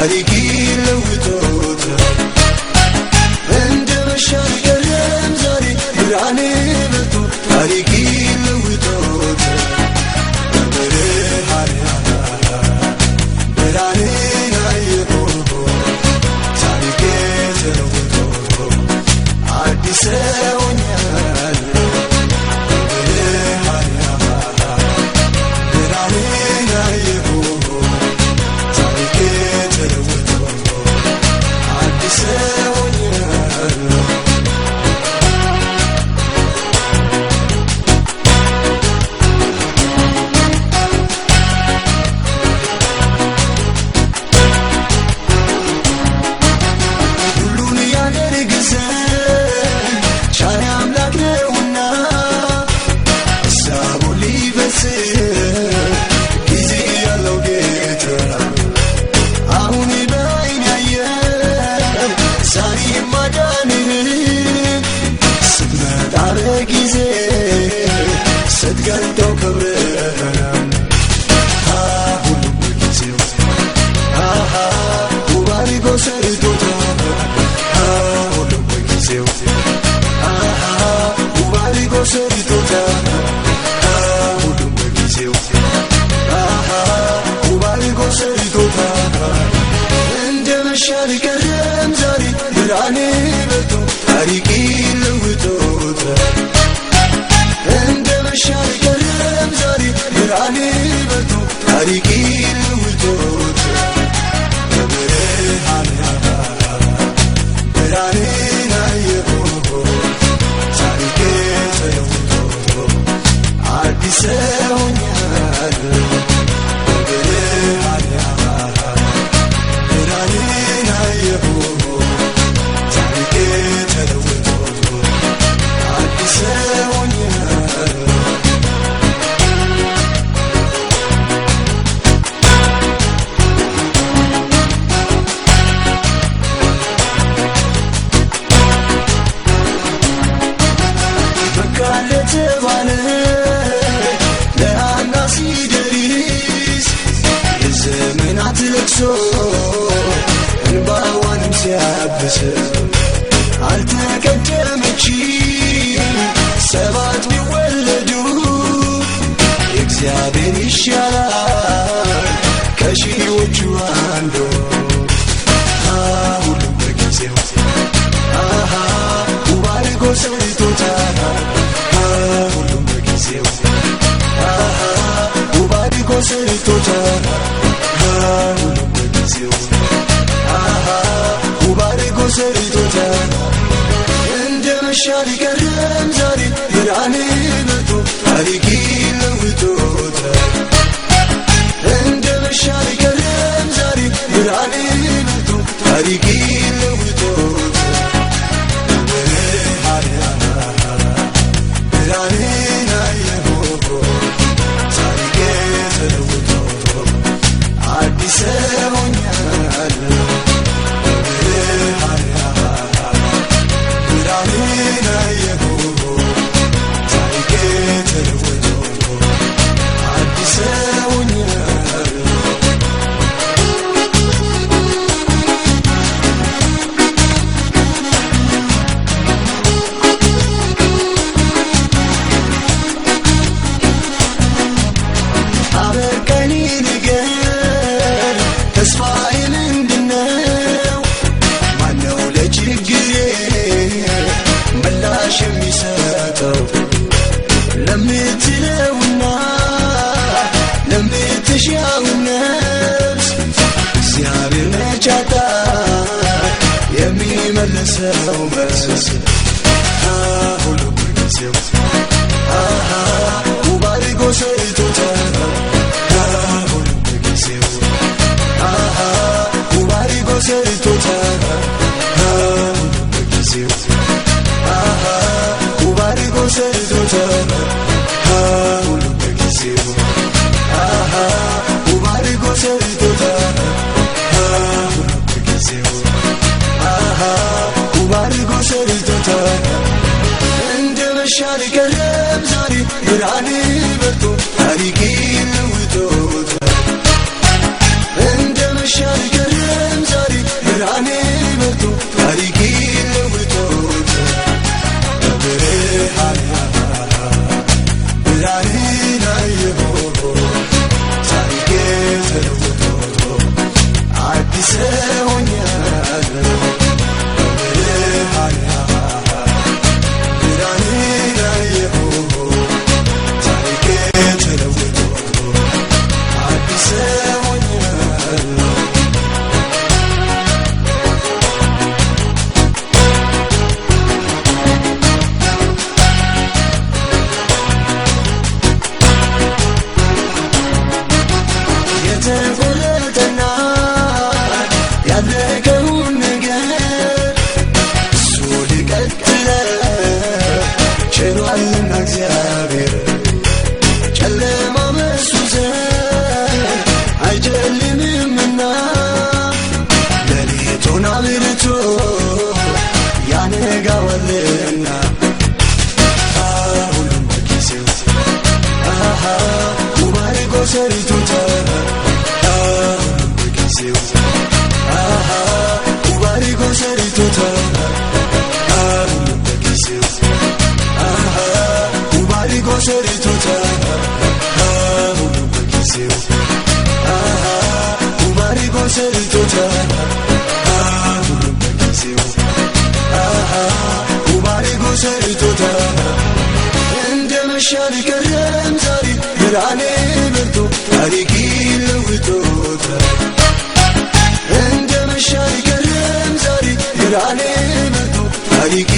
ታሪክ ለውጦታል እንደ መሻል ቀረም ዛሬ ብርሃኔ በርቶ ታሪክ ለውጦታል ብርሃኔ አየሁ ታሪክ ተለውጦ አዲስ ሆኛለሁ ስትገልጠው ክብርህን ሁሉም በጊዜው ውብ አድርጎ ሰርቶታል ሁሉም በጊዜው ውብ አድርጎ ሰርቶታል ሁሉም በጊዜው ውብ አድርጎ ሰርቶታል እንደ መሻል ቀረም ዛሬ ብርሃኔ በርቶ ታሪክ ለውጦታል እንደ መሻል ቀረም ዛሬ ብርሃኔ በርቶ ታሪክ ለውጦታል ብርሃኔን አየሁ ታሪክ ተለውጦ አዲስ ሆኛለሁ ብርሃኔን አየሁ ታሪክ ተለውጦ አዲስ ለተባለ ለአና ሲደርስ የዘመናት ለቅሶ እንባዋንም ሲያብስ አልተቀደመችም ሰባት ቢወለዱ እግዚአብሔር ይሻላል ከሺዎቹ አንዱ ሁሉም በጊዜው ውብ አድርጎ ሰርቶታል ሁሉም በጊዜው ውብ አድርጎ ሰርቶታል ሁሉም በጊዜው ውብ አድርጎ ሰርቶታል እንደ መሻል ቀረም ዛሬ ብርሃኔ በርቶ ታሪክ ለውጦታል እንደ መሻል ቀረም ዛሬ ብርሃኔ በርቶ ታሪክ ለውጦታል ብርሃኔን አየሁ ታሪክ ተለውጦ አዲስ ሆኛለሁ ብርሃኔን አየሁ ታሪክ ተለውጦ አዲስ ሆኛለሁ ተስፋዬ ምንድነው ማነው ለችግሬ ምላሽ የሚሰጠው ለምትለውና ለምትሻው ነፍስ እግዚአብሔር መቻታ የሚመልሰው መልስ ሁሉም በጊዜው ውብ አድርጎ ሰርቶታል ሁሉም በጊዜው ውብ አድርጎ ሰርቶታል ሁሉም በጊዜው ውብ አድርጎ ሰርቶታል ሁሉም በጊዜው ውብ አድርጎ ሰርቶታል ሁሉም በጊዜው ውብ አድርጎ ሰርቶታል እንደ መሻል ቀረም ዛሬ ብርሃኔ በርቶ ታሪክ ለውጦታል እንደ መሻል ቀረም ሰርቶታል ሁሉም በጊዜው ውብ አድርጎ ሰርቶታል እንደ መሸ አልቀረም ዛሬ ብርሃኔ በርቶ ታሪክ ለውጦታል እንደ መሸ አልቀረም ዛሬ ብርሃኔ በርቶ ታሪክ